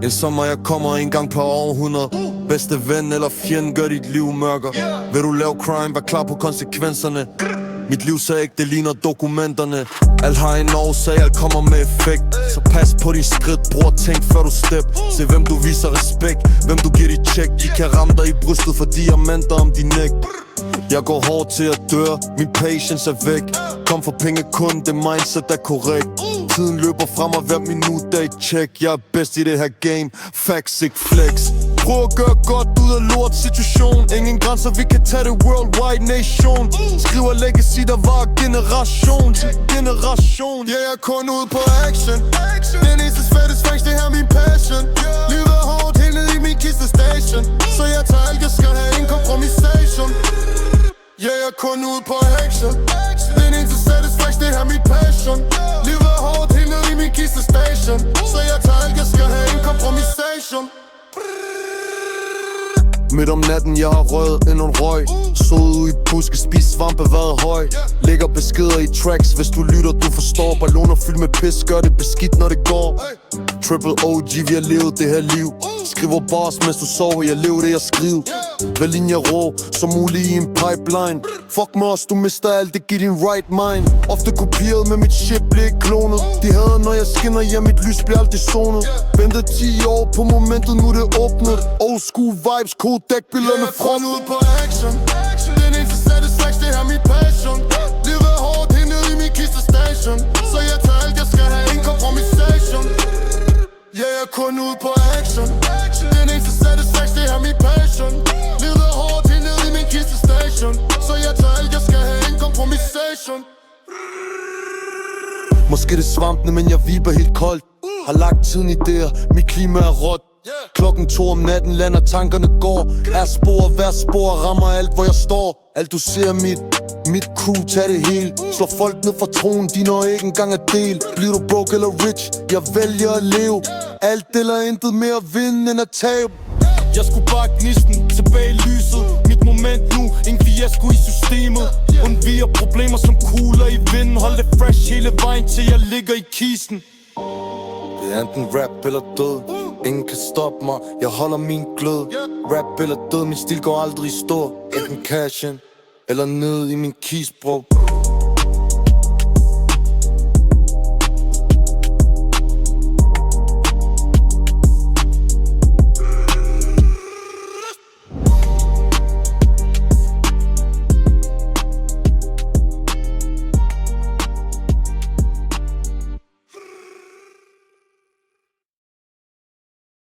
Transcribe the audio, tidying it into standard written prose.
En sommer jeg kommer en gang per århundrede. Bedste ven eller fjende gør dit liv mørkere. Vil du lave crime, vær klar på konsekvenserne. Mit liv så ikke, det ligner dokumenterne. Alt har en årsag, alt kommer med effekt. Så pas på din skridt, bror, tænk før du step. Se hvem du viser respekt, hvem du giver dit check. De kan ramme dig i brystet for diamanter om din næk. Jeg går hårdt til at døre, min patience er væk. Kom for penge kun, det mindset er korrekt. Tiden løber frem og hver minut er et check. Jeg er bedst i det her game, facts ikke flex. Prøv at gøre godt ud af lort situation. Ingen grænser, vi kan tage det worldwide nation. Skriver legacy, der var generation til generation. Ja, jeg er kun ude på action. Den eneste satisfaction, det her er min passion. Livet er hårdt, helt ned i min kiste station. Så jeg tager alt, jeg skal have en kompromisation. Ja, jeg er kun ude på action. Den eneste satisfaction, det her er min passion. Livet er hårdt, helt ned i min kiste station. Så jeg tager alt, jeg skal have en kompromisation. Midt om natten, jeg har røget endnu en røg. Sovet ude i buske, spist svampe, været høj. Lægger beskeder i tracks, hvis du lytter, du forstår. Balloner fyldt med pis, gør det beskidt, når det går. Triple OG, vi har levet det her liv. Skriver bars, mens du sover, jeg lever det, jeg skriver. Hvad linjer rå, som muligt i en pipeline. Fuck mig også, du mister alt, det giver din right mind. Ofte kopieret, men mit shit bliver ikke klonet. De hader, når jeg skinner, ja, mit lys bliver aldrig zonet. Ventet 10 år på momentet, nu det åbnet. Old school vibes, Kodak-billederne fra. Jeg er ud på action. Den eneste satisfaction, det her mit passion. Livet er hårdt, helt ned i min kiste station. Så jeg tager alt, jeg skal have en kompromisation. Ja, jeg er kun ude på action. Den eneste satisfaction, det her mit passion. Livet er hårdt, helt ned i min kiste station. Så jeg tager alt, jeg skal have en kompromisation. Måske det er svampene, men jeg viber helt koldt. Har lagt tiden i det, mit klima er råt. Klokken 2 om natten lander, tankerne går. Er spor, hver spor rammer alt, hvor jeg står. Alt du ser mit crew, tag det hele. Slår folk ned fra tronen, de når ikke engang er del. Bliver du broke eller rich, jeg vælger at leve. Alt eller intet mere at vinde end at tabe. Jeg skulle bare gnisten tilbage i lyset. Mit moment nu, en fiasko i systemet. Undviger problemer som kugler i vinden. Hold det fresh hele vejen til jeg ligger i kisten. Det er enten rap eller død. Ingen kan stoppe mig, jeg holder min glød. Rap eller død, min stil går aldrig i stå. Enten cash in, eller ned i min kis, bro.